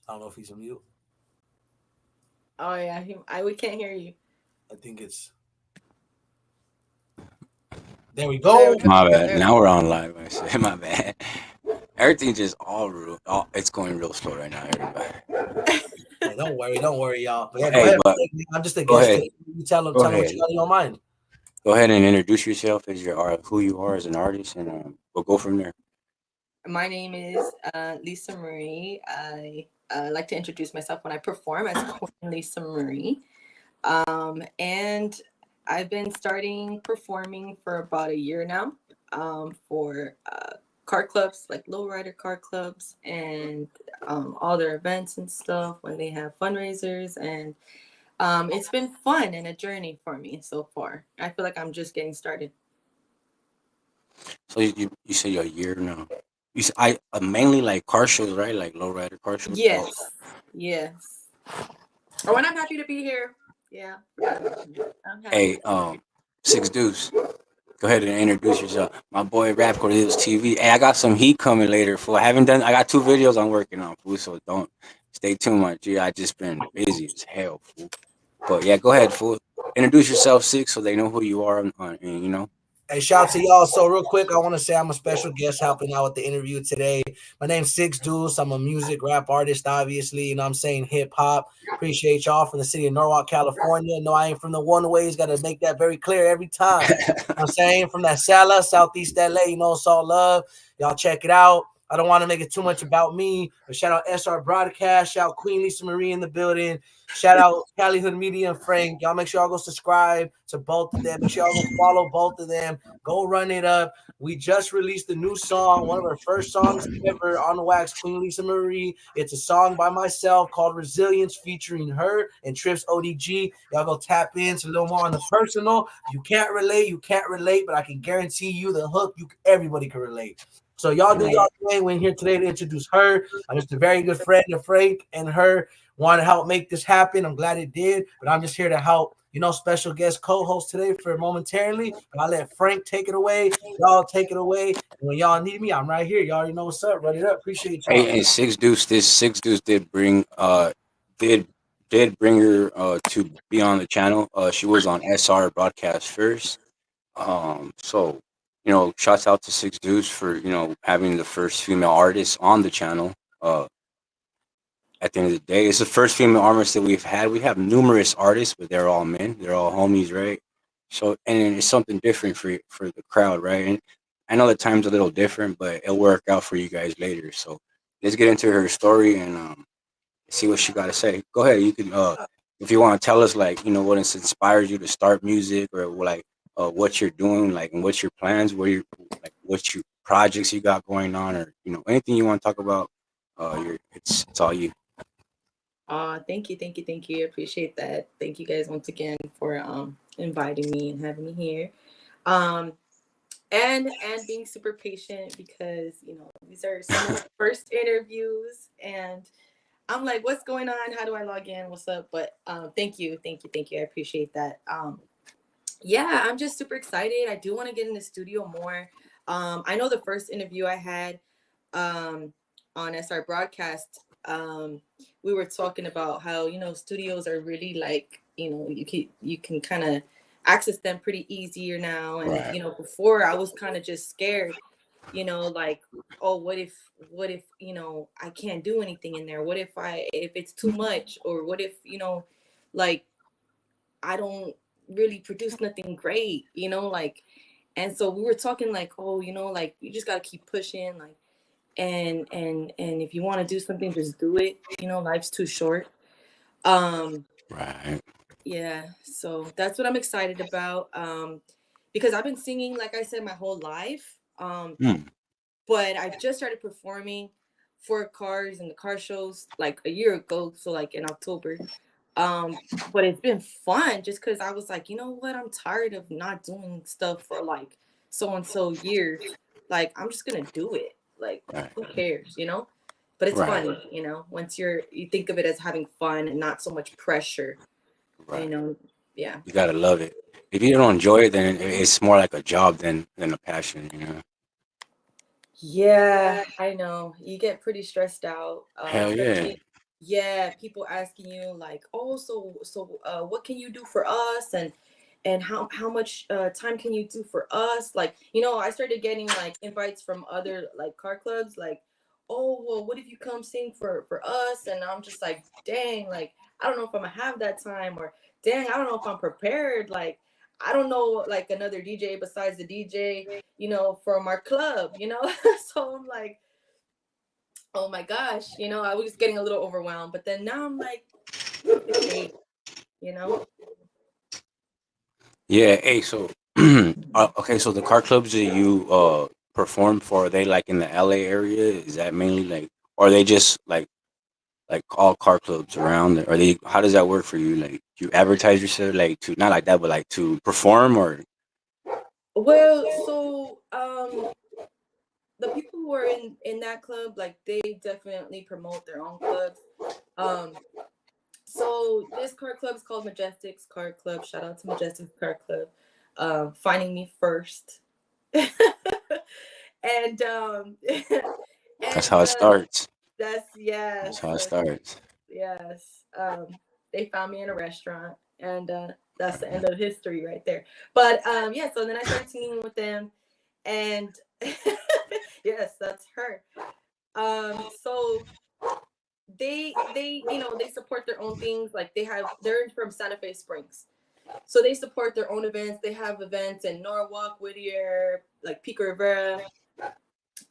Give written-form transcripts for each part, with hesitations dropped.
I don't know if he's on mute. Oh yeah, we can't hear you. I think it's there. We There go. we go. My bad. There. Now we're on live. I said my bad. Everything just all real. All, it's going real slow right now. Everybody. Hey, don't worry, y'all. But yeah, go Hey, ahead. but I'm just a go guest ahead. today. You tell them, Go what ahead. you got in your mind. Go ahead and introduce yourself as your art, who you are as an artist, and we'll go from there. My name is Lisa Marie. I like to introduce myself when I perform as Queen Lisa Marie. And I've been starting performing for about a year now for car clubs, like lowrider car clubs, and all their events and stuff when they have fundraisers. And it's been fun and a journey for me so far. I feel like I'm just getting started. So you say you're a year now. You say, I mainly like car shows, right? Like lowrider car shows. Oh, Yes, yes. Oh, and I'm happy to be here. Yeah, forgot to mention that. I'm happy. hey, Six Deuce. Go ahead and introduce yourself. My boy Rap Cordelis TV. Hey, I got some heat coming later. Fool. I haven't done. I got two videos I'm working on. Fool. So don't stay tuned, my G. I just been busy as hell. Fool. But yeah, go ahead, fool. Introduce yourself, Six, so they know who you are, and you know. Hey, shout out to y'all. So real quick, I want to say I'm a special guest helping out with the interview today. My name's Six Deuce. I'm a music rap artist, obviously. You know I'm saying? Hip hop. Appreciate y'all from the city of Norwalk, California. No, I ain't from the one ways. Got to make that very clear every time. I'm saying? From that Sala, Southeast LA. You know, it's all love. Y'all check it out. I don't want to make it too much about me, but shout out SR Broadcast. Shout out Queen Lisa Marie in the building. Shout out Cali Hood Media and Frank. Y'all make sure y'all go subscribe to both of them. Make sure y'all go follow both of them. Go run it up. We just released a new song, one of our first songs ever on the wax, Queen Lisa Marie. It's a song by myself called Resilience featuring her and Trips ODG. Y'all go tap into a little more on the personal. If you can't relate, you can't relate, but I can guarantee you the hook, everybody can relate. So y'all do Right. y'all thing. We're here today to introduce her. I'm just a very good friend of Frank and her. Want to help make this happen. I'm glad it did, but I'm just here to help. Special guest co-host today for momentarily. But I'll let Frank take it away. Y'all take it away. And when y'all need me, I'm right here. Y'all already know what's up. Run it up. Appreciate y'all. Hey, and Six Deuce. This Six Deuce did did bring her to be on the channel. She was on SR broadcast first. So shouts out to Six Deuce for having the first female artist on the channel. Uh, at the end of the day, it's the first female artist that we've had. We have numerous artists, but they're all men. They're all homies, right? So, and it's something different for the crowd, right? And I know the time's a little different, but it'll work out for you guys later. So let's get into her story and see what she got to say. Go ahead. You can, if you want to tell us, like, what inspires you to start music, or like what you're doing, like, and what's your plans, where you like, what's your projects you got going on, or anything you want to talk about. It's all you. Thank you, thank you, thank you. I appreciate that. Thank you guys once again for inviting me and having me here. Um, and being super patient because these are some of my first interviews and I'm like, what's going on? How do I log in? What's up? But thank you, thank you, thank you. I appreciate that. Yeah, I'm just super excited. I do want to get in the studio more. I know the first interview I had um, on SR Broadcast, we were talking about how studios are really like you can kind of access them pretty easier now, and Right. before I was kind of just scared, like, oh, what if I can't do anything in there? What if it's too much, or what if like I don't really produce nothing great, like. And so we were talking like, oh, like you just gotta keep pushing, like, and if you want to do something, just do it. Life's too short. Um, Right. yeah, so that's what I'm excited about. Because I've been singing, like I said, my whole life. Hmm. But I just started performing for cars and the car shows like a year ago, so like in October. But it's been fun just because I was like, you know what, I'm tired of not doing stuff for like so and so years. Like I'm just gonna do it. Like Right. who cares? But it's Right. fun. Once you think of it as having fun and not so much pressure, you Right. know. Yeah. You gotta love it. If you don't enjoy it, then it's more like a job than a passion. Yeah, I know. You get pretty stressed out, Hell yeah. especially yeah, people asking you like, oh, what can you do for us, and how much time can you do for us? Like, I started getting like invites from other like car clubs, like, oh, well, what if you come sing for us? And I'm just like, dang, like, I don't know if I'm gonna have that time, or dang, I don't know if I'm prepared. Like, I don't know like another DJ besides the DJ, from our club, so I'm like, oh my gosh, I was getting a little overwhelmed. But then now I'm like, okay, you know. Yeah. Hey, so okay, so the car clubs that you perform for, are they like in the LA area? Is that mainly like, or are they just like all car clubs around there? Are they? How does that work for you? Like, you advertise yourself like to not like that, but like to perform or? Well, so the people who are in that club, like, they definitely promote their own clubs. Um, so this car club is called Majestics Car Club. Shout out to Majestics Car Club, finding me first. And That's and how it starts. that's, That's yes, how it starts. yes. They found me in a restaurant, and that's the end of history right there. But yeah, so then I started singing with them, and yes, that's her. So they support their own things. Like, they're from Santa Fe Springs, so they support their own events. They have events in Norwalk, Whittier, like Pico Rivera,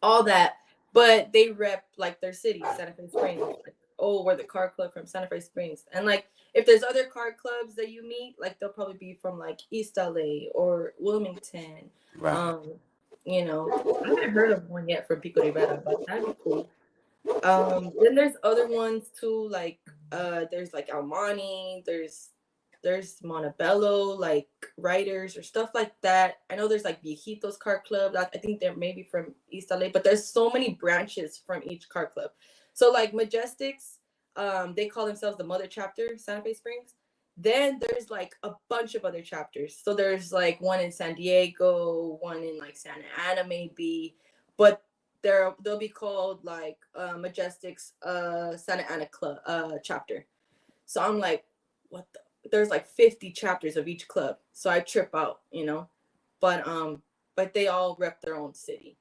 all that. But they rep like their city, Santa Fe Springs. Like, oh, we're the car club from Santa Fe Springs. And like, if there's other car clubs that you meet, like, they'll probably be from like East LA or Wilmington. Right. Um, I haven't heard of one yet from Pico Rivera, but that'd be cool. Then there's other ones too, like there's like Almani, there's Montebello, like writers or stuff like that. I know there's like Viejitos Car Club. I think they're maybe from East LA, but there's so many branches from each car club. So like Majestics, they call themselves the mother chapter, Santa Fe Springs. Then there's like a bunch of other chapters. So there's like one in San Diego, one in like Santa Ana maybe, but they'll be called like Majestics Santa Ana Club chapter. So I'm like, what the, there's like 50 chapters of each club. So I trip out. But they all rep their own city.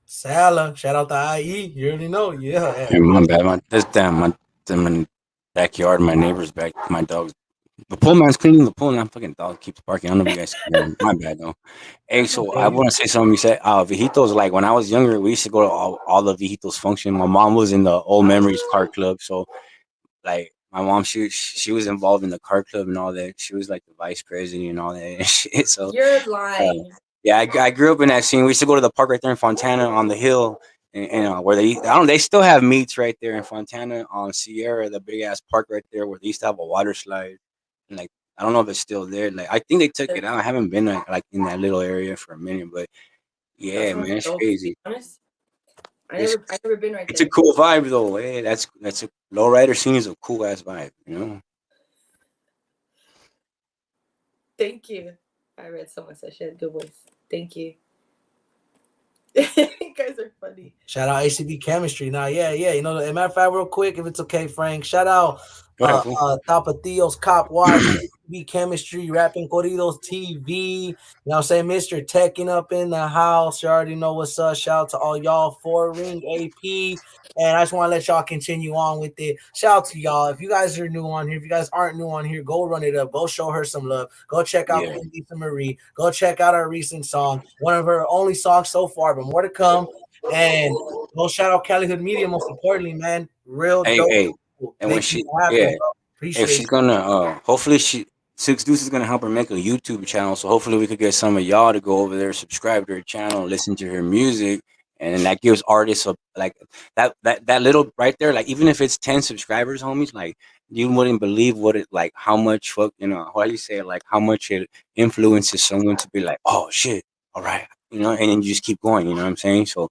Sala, shout out to IE. You already know. Yeah. Hey, my bad. My backyard, my neighbor's back. My dog's the pool man's cleaning the pool, and my fucking dog keeps barking. I don't know if you guys can hear him. My bad though. Hey, so I Hey, want to say something. You said Vijitos. Like when I was younger, we used to go to all the Vijitos function. My mom was in the Old Memories Car Club, so like my mom, she was involved in the car club and all that. She was like the vice president and all that and shit. So You're uh, lying. yeah, I grew up in that scene. We used to go to the park right there in Fontana on the hill, and where I don't they still have meets right there in Fontana on Sierra, the big ass park right there where they used to have a water slide, and like I don't know if it's still there. Like I think they took it out. I haven't been like in that little area for a minute, but That yeah, sounds man, it's dope, to be crazy. honest. I It's never I never been right it's a there. cool vibe though. Hey, that's a lowrider scene is a cool ass vibe, you know. Thank you. I read someone said she had good voice. Thank you. You guys are funny. shout out ACB Chemistry. Now, yeah. You know, as a matter of fact, real quick, if it's okay, Frank, shout out Go ahead, fool. Tapatios Cop Watch, ACB Chemistry, Rapping Corridos TV. You know what I'm saying? Mr. Teching up in the house. You already know what's up. Shout out to all y'all for Ring AP. And I just want to let y'all continue on with it. Shout out to y'all. If you guys are new on here, if you guys aren't new on here, go run it up. Go show her some love. Go check out Yeah. Queen Lisa Marie. Go check out our recent song. One of her only songs so far, but more to come. And go shout out Cali Hood Media, most importantly, man. Real Hey, dope. hey, and when Thank you she, for having me, yeah, bro. if Appreciate she's you. gonna, hopefully Six Deuce is gonna help her make a YouTube channel. So hopefully we could get some of y'all to go over there, subscribe to her channel, listen to her music, and that gives artists a like that little right there. Like even if it's 10 subscribers, homies, like you wouldn't believe what it like how much how do you say it, like how much it influences someone to be like, oh shit, all right, and then you just keep going. You know what I'm saying? So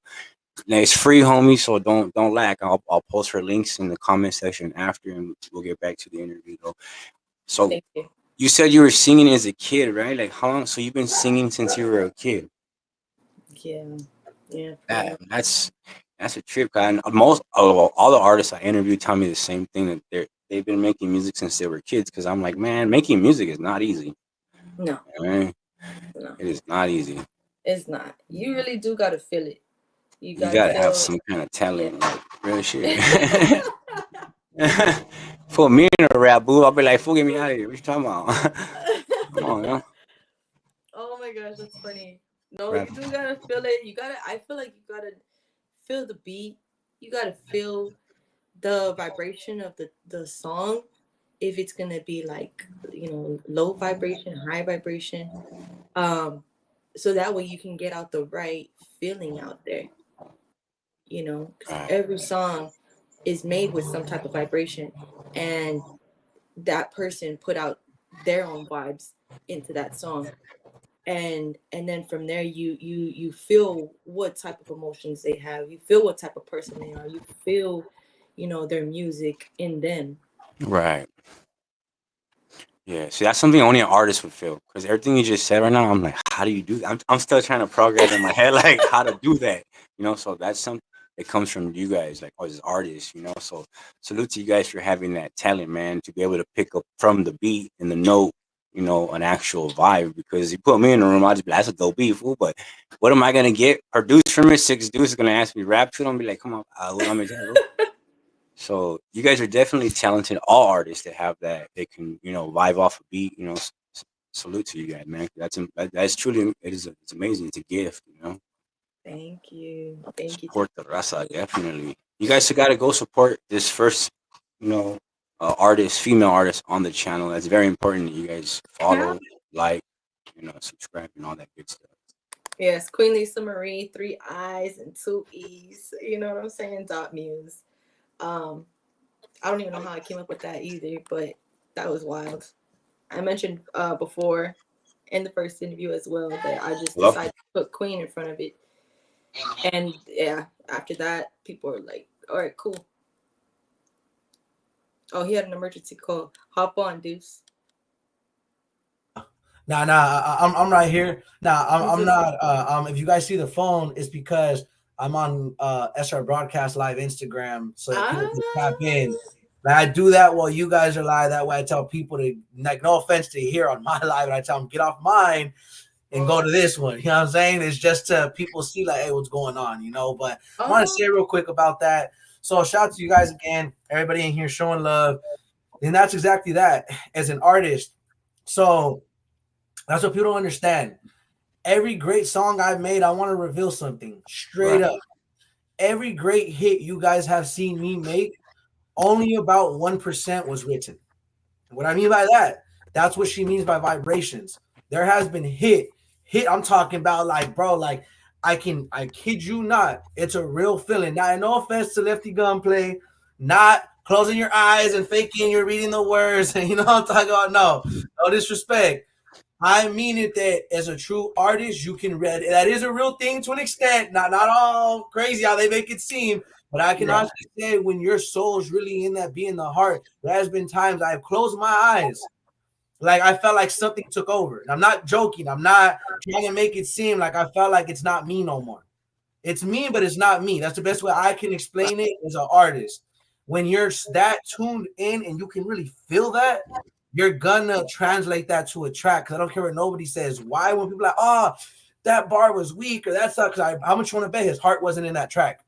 now, it's free, homie. So don't lack. I'll post her links in the comment section after, and we'll get back to the interview though. So Thank you. you said you were singing as a kid, right? Like how long? So you've been singing since you were a kid. Yeah. Yeah, pretty That much. that's That's a trip. And most all the artists I interview tell me the same thing, that they've been making music since they were kids. Because I'm like, man, making music is not easy. No, Man, no, it is not easy. it's not. You really do gotta feel it. You You gotta gotta have feel. some kind of Yeah. talent, like real shit. Put me in a rap booth, I'll be like, "Fool, get me out of here! What you talking about? Come on, yo, Oh my gosh, that's funny. No, rap." you do gotta feel it. You gotta. I feel like you gotta feel the beat. You gotta feel the vibration of the song. If it's gonna be like, low vibration, high vibration, so that way you can get out the right feeling out there. Because Right, every song is made with some type of vibration, and that person put out their own vibes into that song, and then from there you feel what type of emotions they have, you feel what type of person they are, you feel their music in them. right. Yeah, see, that's something only an artist would feel. Because everything you just said right now, I'm like, how do you do that? I'm still trying to progress in my head, like how to do that. So that's something that comes from you guys, like as artists. So salute to you guys for having that talent, man, to be able to pick up from the beat and the note, an actual vibe. Because you put me in the room, I'll just be like, that's a dope beat, fool. But what am I gonna get produced from it? Six dudes is gonna ask me to rap to it. I'm gonna be like, come on, what am I gonna do? So you guys are definitely talented. All artists that have that, they can vibe off a beat. Salute to you guys, man. That's truly it's amazing. It's a gift. Thank you, thank you, Support thank the raza, definitely. You guys got to go support this first, you know, artist, female artist on the channel. That's very important that you guys you. follow, like, subscribe, and all that good stuff. Yes, Queen Lisa Marie, 3 I's and 2 E's. You know what I'm saying? .muse. um I don't even know how I came up with that either, but that was wild. I mentioned before in the first interview as well that I just Love decided to put Queen in front of it. And yeah, after that, people are like, all right, cool. Oh, he had an emergency call. Hop on, Deuce. Nah, I'm right here. Nah, He's I'm listening. not. If you guys see the phone, it's because I'm on SR Broadcast Live Instagram, so that Ah, people can tap in. Like I do that while you guys are live. That way, I tell people to, like, no offense to here on my live, and I tell them get off mine and go to this one. You know what I'm saying? It's just to people see like, hey, what's going on, But I want to oh, say real quick about that. So shout out to you guys again, everybody in here showing love, and that's exactly that as an artist. So that's what people don't understand. Every great song I've made, I want to reveal something straight right, up. Every great hit you guys have seen me make, only about 1% was written. What I mean by that, that's what she means by vibrations. There has been hit. I'm talking about, like, bro, like I kid you not, it's a real feeling. Now, no offense to Lefty Gunplay, not closing your eyes and faking you're reading the words. You know what I'm talking about? No disrespect. I mean it that as a true artist, you can read. That is a real thing to an extent. Not all crazy how they make it seem, but I can right. honestly say when your soul's really in that being the heart, there has been times I've closed my eyes. Like I felt like something took over. And I'm not joking. I'm not trying to make it seem like I felt like it's not me no more. It's me, but it's not me. That's the best way I can explain it as an artist. When you're that tuned in and you can really feel that, you're gonna translate that to a track. Because I don't care what nobody says. Why? When people are like, oh, that bar was weak or that sucks. How much you want to bet his heart wasn't in that track?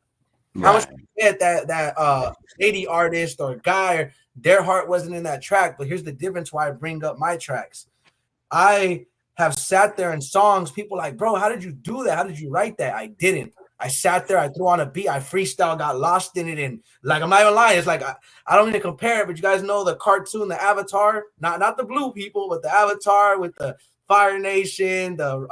How much right, you bet that lady artist or guy, or their heart wasn't in that track? But here's the difference why I bring up my tracks. I have sat there in songs, people like, bro, how did you do that? How did you write that? I didn't. I sat there, I threw on a beat, I freestyle, got lost in it, and like I'm not even lying. It's like I don't need to compare it, but you guys know the cartoon, the Avatar, not the blue people, but the Avatar with the Fire Nation, the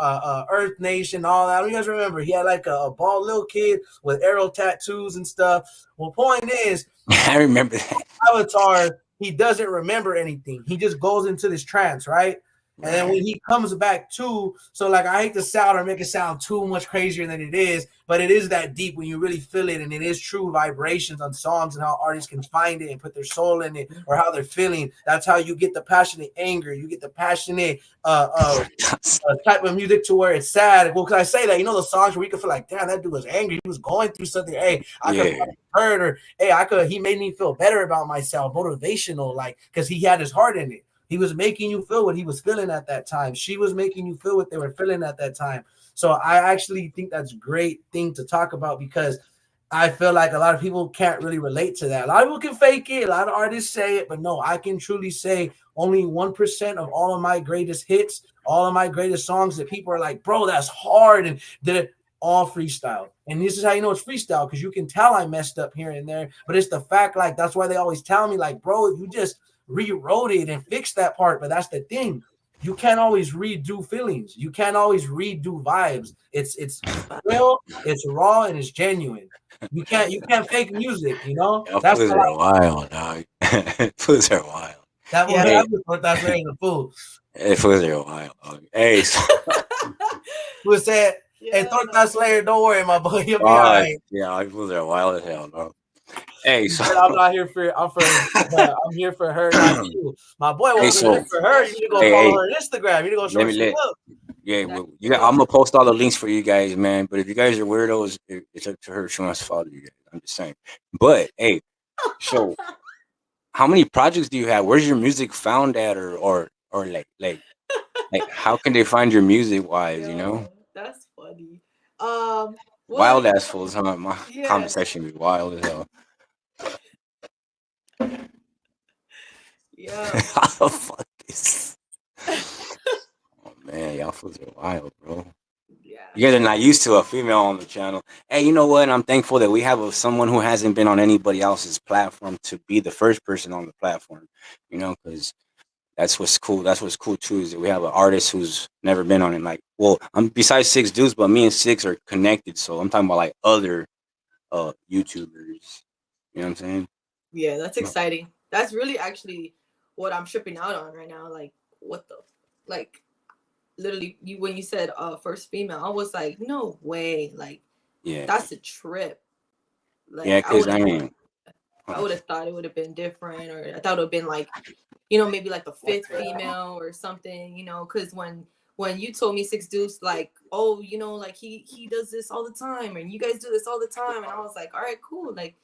Earth Nation, all that. I don't you guys remember? He had like a bald little kid with arrow tattoos and stuff. Well, point is, I remember that. Avatar, he doesn't remember anything. He just goes into this trance, right? And then when he comes back too, so like I hate to sound or make it sound too much crazier than it is, but it is that deep when you really feel it, and it is true vibrations on songs and how artists can find it and put their soul in it or how they're feeling. That's how you get the passionate anger, you get the passionate type of music to where it's sad. Well, because I say that, you know, the songs where you can feel like, damn, that dude was angry, he was going through something. Hey, I could hurt, or hey, he made me feel better about myself, motivational, like because he had his heart in it. He was making you feel what he was feeling at that time. She was making you feel what they were feeling at that time. So I actually think that's a great thing to talk about because I feel like a lot of people can't really relate to that. A lot of people can fake it. A lot of artists say it, but no, I can truly say only 1% of all of my greatest hits, all of my greatest songs that people are like, bro, that's hard. And they're all freestyle. And this is how you know it's freestyle because you can tell I messed up here and there. But it's the fact, like, that's why they always tell me, like, bro, you just rewrote it and fixed that part. But that's the thing. You can't always redo feelings. You can't always redo vibes. It's real, it's raw, and it's genuine. You can't fake music, you know? Y'all That's fools what are wild, dog. Fools are wild. that will Yeah. that's very the fool. Hey, fools are wild, dog. Hey, so, Who said, hey, Torta Slayer, don't worry, my boy, you'll be all right. yeah, fools are wild as hell, dog. Hey, He so said, I'm not here for I'm here for her, not you. My boy hey, won't be here so for her. You need to go hey, follow hey, her on Instagram. You need to go show let her me some let love. yeah, well, I'm gonna post all the links for you guys, man. But if you guys are weirdos, it's up to her. She wants to follow you guys. I'm just saying. But hey, so how many projects do you have? Where's your music found at, or like how can they find your music wise? You know, Yo, that's funny. Well, wild ass fools. Huh? My comment yeah, section is wild as hell. yo, How the fuck this? Oh man, y'all fools are wild, bro. yeah, You guys are not used to a female on the channel. Hey, you know what? I'm thankful that we have someone who hasn't been on anybody else's platform to be the first person on the platform. You know, because that's what's cool. That's what's cool too is that we have an artist who's never been on it. Like, well, I'm besides Six Dudes, but me and Six are connected. So I'm talking about like other YouTubers. You know what I'm saying? yeah. That's exciting. That's really actually what I'm tripping out on right now. Like, what the, like, literally, you when you said first female, I was like, no way. Like, Yeah. that's a trip. Yeah, Like, because I mean, I would have thought it would have been different, or I thought it would have been like, you know, maybe like the fifth female or something, you know, because when you told me Six Deuce, like, oh, you know, like he does this all the time, and you guys do this all the time, and I was like, all right, cool, like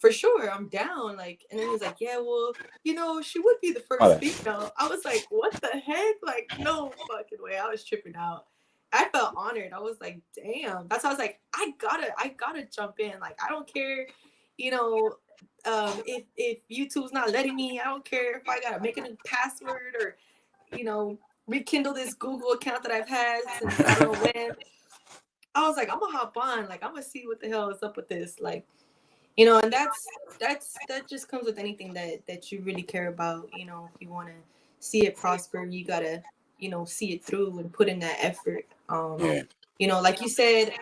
for sure, I'm down, like, and then he was like, yeah, well, you know, she would be the first female. I was like, what the heck, like, no fucking way. I was tripping out. I felt honored. I was like, damn. That's why I was like, I gotta jump in. Like, I don't care, you know, if YouTube's not letting me, I don't care if I gotta make a new password or, you know, rekindle this Google account that I've had since I don't know when. I was like, I'm gonna hop on, like I'm gonna see what the hell is up with this. Like, you know, and that just comes with anything that you really care about. You know, if you wanna see it prosper, you gotta, you know, see it through and put in that effort. yeah. You know, like you said,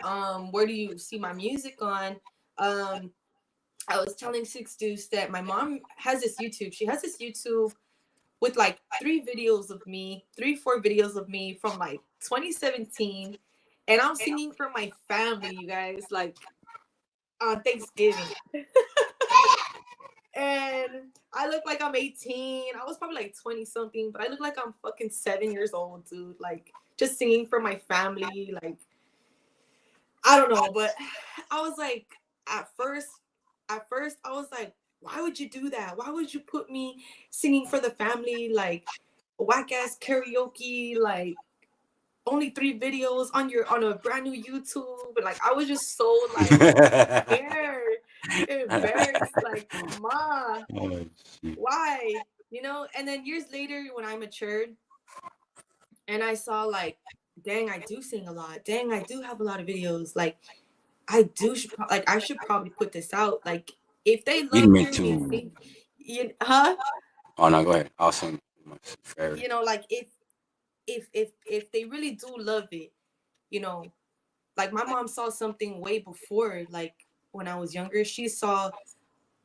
where do you see my music on? I was telling Six Deuce that my mom has this YouTube. She has this YouTube with like 4 videos of me from like 2017. And I'm singing for my family, you guys, like on Thanksgiving. And I look like I'm 18. I was probably like 20 something, but I look like I'm fucking 7 years old, dude. Like just singing for my family. Like, I don't know, but I was like, at first I was like, why would you do that? Why would you put me singing for the family, like whack ass karaoke, like only 3 videos on a brand new YouTube? And like I was just so like scared, embarrassed, like ma, Oh, shit. why? You know, and then years later when I matured and I saw like, dang, I do sing a lot. Dang, I do have a lot of videos. Like I should probably put this out. Like if they You love me hearing me too. sing, huh? Oh no, go ahead. I'll sing forever. You know, like if they really do love it, you know, like my mom saw something way before, like when I was younger, she saw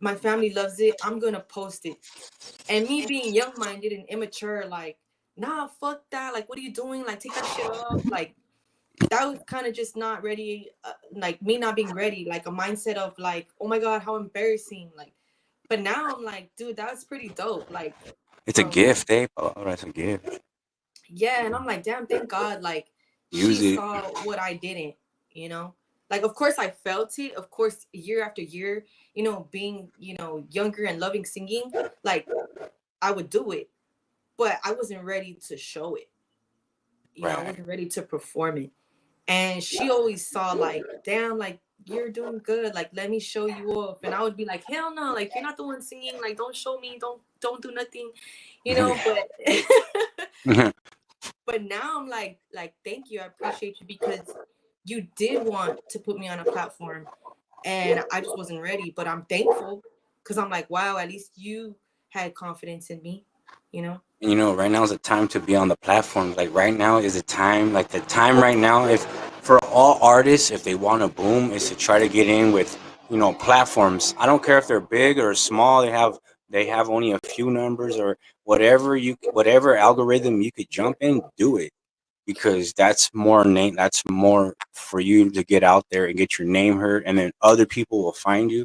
my family loves it, I'm gonna post it. And me being young minded and immature, like, nah, fuck that. Like, what are you doing? Like, take that shit off. Like, that was kind of just not ready. Like, me not being ready. Like, a mindset of like, oh my God, how embarrassing. Like, but now I'm like, dude, that was pretty dope. Like, It's a from, gift, eh? Oh, that's a gift. yeah. And I'm like, damn, thank God. Like, she Use it. saw what I didn't, you know? Like, of course, I felt it. Of course, year after year, being, younger and loving singing, like, I would do it, but I wasn't ready to show it. I Right. wasn't ready to perform it. And she always saw like, damn, like you're doing good. Like, let me show you off. And I would be like, hell no, like you're not the one singing. Like, don't show me. Don't do nothing, But but now I'm like, thank you. I appreciate you because you did want to put me on a platform, and I just wasn't ready. But I'm thankful because I'm like, wow, at least you had confidence in me, you know. Right now is the time to be on the platforms. Like right now is the time. Like the time right now, if for all artists, if they want to boom, is to try to get in with platforms. I don't care if they're big or small. They have only a few numbers or whatever algorithm you could jump in, do it because that's more name. That's more for you to get out there and get your name heard, and then other people will find you.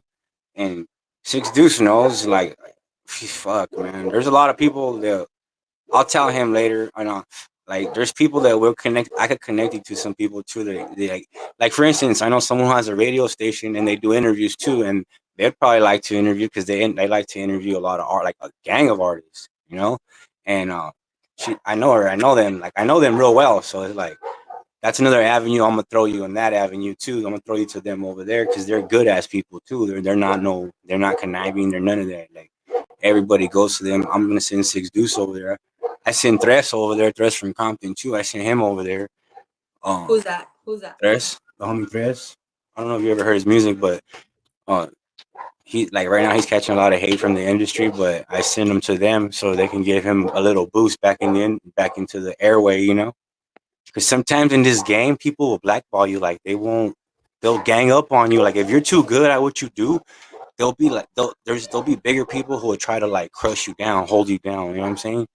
And Six Deuce knows like. Fuck, man. There's a lot of people that I'll tell him later. I know, like, there's people that will connect. I could connect you to some people too. That they like, for instance, I know someone who has a radio station and they do interviews too, and they'd probably like to interview because they like to interview a lot of art, like a gang of artists, And I know her. I know them. Like, I know them real well. So it's like that's another avenue. I'm gonna throw you in that avenue too. I'm gonna throw you to them over there because they're good ass people too. They're not conniving. They're none of that. Like everybody goes to them. I'm gonna send Six Deuce over there. I sent Tres over there. Tres from Compton too. I sent him over there. Who's that? Who's that? Tres, the homie Tres. I don't know if you ever heard his music, but uh, he like right now he's catching a lot of hate from the industry. But I send him to them so they can give him a little boost back into the airway. Because sometimes in this game, people will blackball you. Like they'll gang up on you. Like if you're too good at what you do, there'll be bigger people who will try to like crush you down, hold you down. You know what I'm saying?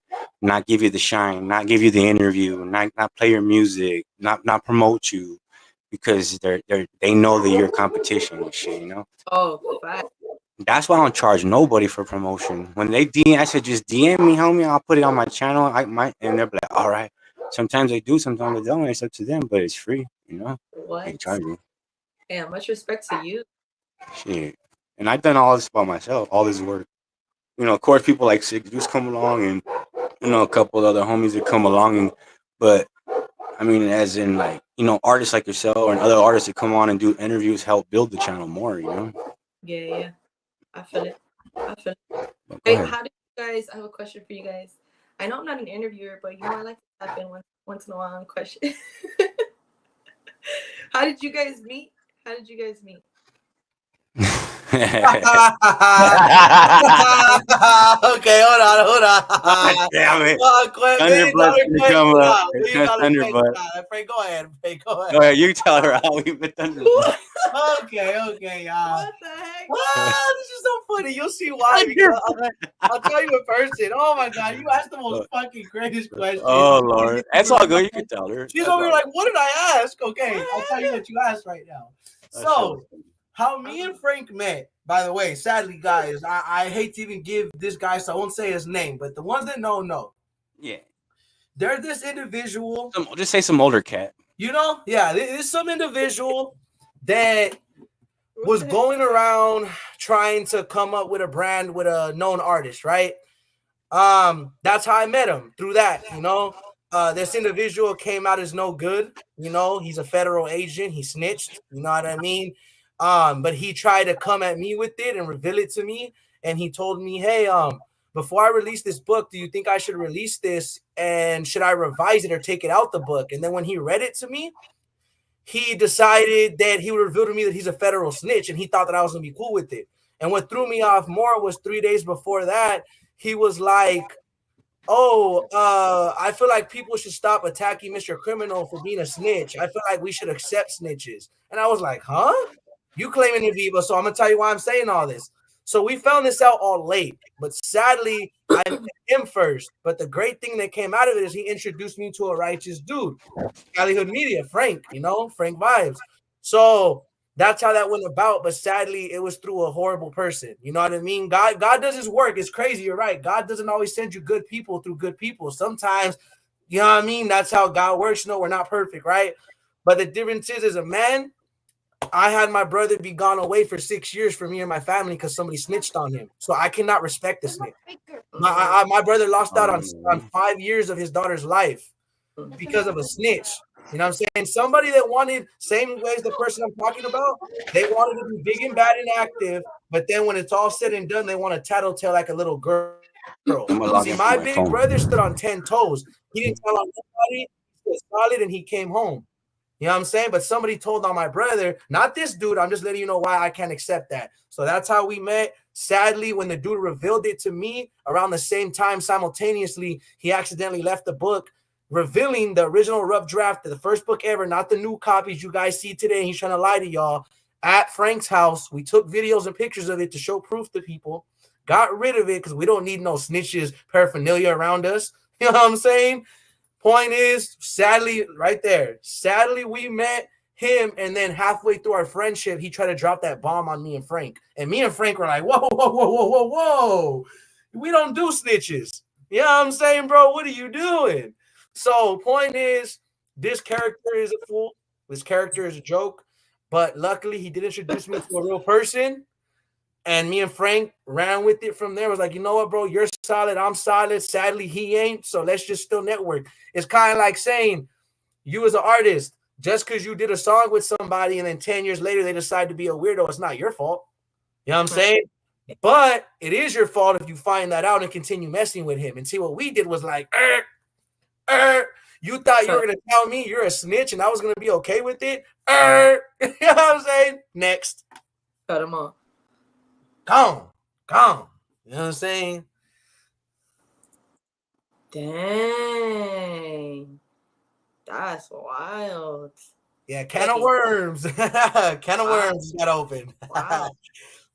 Not give you the shine, not give you the interview, not play your music, not promote you, because they know that you're competition and shit. Oh, fact. That's why I don't charge nobody for promotion. When they DM, I said just DM me, homie. I'll put it on my channel. I might, and they're like, all right. Sometimes they do, sometimes they don't. It's up to them, but it's free. I ain't What? charging. Yeah, much respect to you. Shit. And I've done all this by myself, all this work. Of course, people like Six Deuce come along, and a couple other homies that come along, but I mean, as in like artists like yourself and other artists that come on and do interviews help build the channel more. Yeah, yeah. I feel it. I feel it. But go Hey, ahead. how did you guys? I have a question for you guys. I know I'm not an interviewer, but I like to tap in once in a while on question. How did you guys meet? How did you guys meet? Okay, hold on. Damn it. Million Thunderbutt's dollar gonna question come up. now. It's Million gonna dollar question Thunderbutt. now. Frank, go ahead. Frank, go Go ahead. ahead, you tell her how we met Thunderbutt. Okay, y'all. What the heck? This is so funny. You'll see why. Because I'll tell you in person. Oh my God, you asked the most fucking greatest question. Oh Lord, that's all good. You can tell her. She's That's over here all like, what did I ask? Okay, I'll tell you what you asked right now. That So, shit how me and Frank met, by the way, sadly, guys, I hate to even give this guy, so I won't say his name, but the ones that know. Yeah. There's this individual, Just say some older cat. yeah, there's some individual that was going around trying to come up with a brand with a known artist, right? That's how I met him, through that. This individual came out as no good. He's a federal agent. He snitched. You know what I mean? But he tried to come at me with it and reveal it to me. And he told me, hey, before I release this book, do you think I should release this? And should I revise it or take it out the book? And then when he read it to me, he decided that he would reveal to me that he's a federal snitch, and he thought that I was gonna be cool with it. And what threw me off more was 3 days before that, he was like, oh, I feel like people should stop attacking Mr. Criminal for being a snitch. I feel like we should accept snitches. And I was like, huh? You claiming to be, but so I'm gonna tell you why I'm saying all this. So we found this out all late, but sadly, I met him first. But the great thing that came out of it is he introduced me to a righteous dude, Calihood Media, Frank, Frank Vibes. So that's how that went about. But sadly, it was through a horrible person. You know what I mean? God does his work. It's crazy. You're right. God doesn't always send you good people through good people. Sometimes, you know what I mean? That's how God works. We're not perfect, right? But the difference is, as a man, I had my brother be gone away for 6 years for me and my family because somebody snitched on him. So I cannot respect the snitch. My brother lost out on 5 years of his daughter's life because of a snitch. You know what I'm saying? Somebody that wanted, same way as the person I'm talking about, they wanted to be big and bad and active, but then when it's all said and done, they want to tattletale like a little girl. See, my big brother stood on 10 toes. He didn't tell on nobody. He was solid and he came home. You know what I'm saying? But somebody told on my brother, not this dude. I'm just letting you know why I can't accept that. So that's how we met. Sadly, when the dude revealed it to me around the same time, simultaneously, he accidentally left the book revealing the original rough draft of the first book ever, not the new copies you guys see today. He's trying to lie to y'all. At Frank's house, we took videos and pictures of it to show proof to people. Got rid of it because we don't need no snitches paraphernalia around us. You know what I'm saying? Point is, sadly, right there, sadly, we met him, and then halfway through our friendship, he tried to drop that bomb on me and Frank. And me and Frank were like, whoa, whoa, whoa, whoa, whoa, whoa. We don't do snitches. You know what I'm saying, bro? What are you doing? So, point is, this character is a fool. This character is a joke. But luckily, he did introduce me to a real person. And me and Frank ran with it from there. Was like, you know what, bro? You're solid. I'm solid. Sadly, he ain't. So let's just still network. It's kind of like saying you as an artist, just because you did a song with somebody and then 10 years later they decide to be a weirdo, it's not your fault. You know what I'm saying? But it is your fault if you find that out and continue messing with him. And see, what we did was like, you thought you were going to tell me you're a snitch and I was going to be okay with it? You know what I'm saying? Next. Cut him off. Gone. You know what I'm saying? Dang. That's wild. Yeah, can of worms. Can of worms got open. Wow.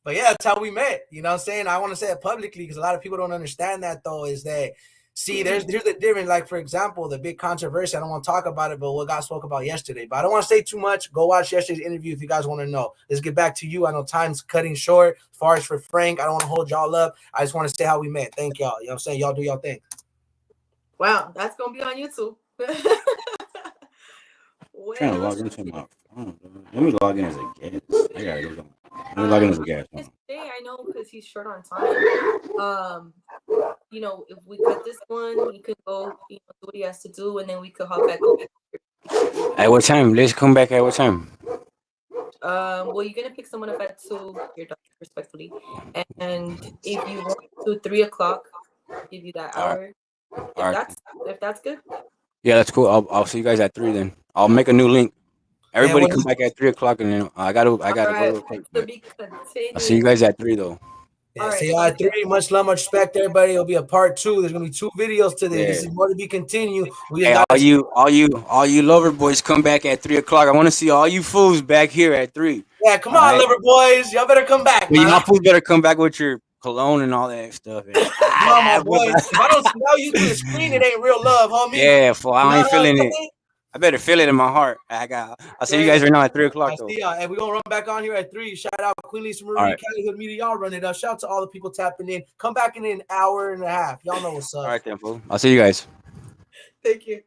But yeah, that's how we met. You know what I'm saying? I want to say it publicly because a lot of people don't understand that, though, is that, see, here's the difference. Like, for example, the big controversy, I don't want to talk about it, but what God spoke about yesterday. But I don't want to say too much. Go watch yesterday's interview if you guys want to know. Let's get back to you. I know time's cutting short. As far as for Frank, I don't want to hold y'all up. I just want to say how we met. Thank y'all. You know what I'm saying? Y'all do y'all thing. Wow, that's going to be on YouTube. I'm trying to log into my phone. Let me log in as a guest. I gotta go. Let me log in as a guest. Today, I know because he's short on time. If we cut this one, he could go, do what he has to do, and then we could hop back over. At what time? Let's come back at what time? Well, you're gonna pick someone up at 2, your doctor, respectfully, and if you want to 3 o'clock, I'll give you that hour. If that's good. Yeah, that's cool. I'll see you guys at 3 then. I'll make a new link. Everybody come back at 3 o'clock, and then I gotta go real quick. I'll see you guys at 3 though. Yeah, see y'all at 3. Much love, much respect, everybody. It'll be a part 2. There's gonna be 2 videos to this. Yeah. This is more to be continued. All you lover boys, come back at 3 o'clock. I want to see all you fools back here at 3. Yeah, come on, lover boys. Y'all better come back. Y'all fools better come back with your cologne and all that stuff. Come on, my boys. If I don't smell you through the screen, it ain't real love, homie. Yeah, I ain't feeling it. I better feel it in my heart. I'll see you guys right now at 3 o'clock. I'll see y'all. And we're going to run back on here at 3. Shout out Queen Lisa Marie, Calihood Media. Y'all run it up. Shout out to all the people tapping in. Come back in an hour and a half. Y'all know what's up. All right, then, fool. I'll see you guys. Thank you.